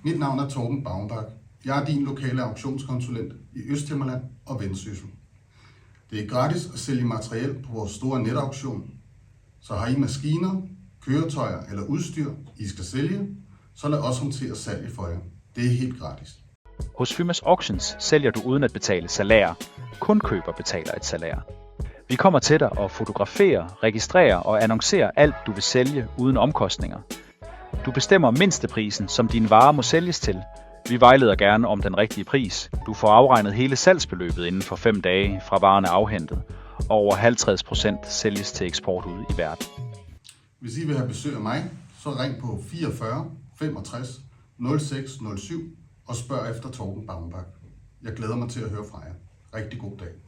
Mit navn er Torben Baumbach. Jeg er din lokale auktionskonsulent i Østhimmerland og Vendsyssel. Det er gratis at sælge materiel på vores store netauktion. Så har I maskiner, køretøjer eller udstyr, I skal sælge, så lad os håndtere salget for jer. Det er helt gratis. Hos Fymas Auctions sælger du uden at betale salær. Kun køber betaler et salær. Vi kommer til dig og fotograferer, registrerer og annoncerer alt, du vil sælge uden omkostninger. Du bestemmer mindsteprisen, som din vare må sælges til. Vi vejleder gerne om den rigtige pris. Du får afregnet hele salgsbeløbet inden for 5 dage fra varen er afhentet, og over 50% sælges til eksport ude i verden. Hvis I vil have besøg af mig, så ring på 44 65 06 07 og spørg efter Torben Baumbach. Jeg glæder mig til at høre fra jer. Rigtig god dag.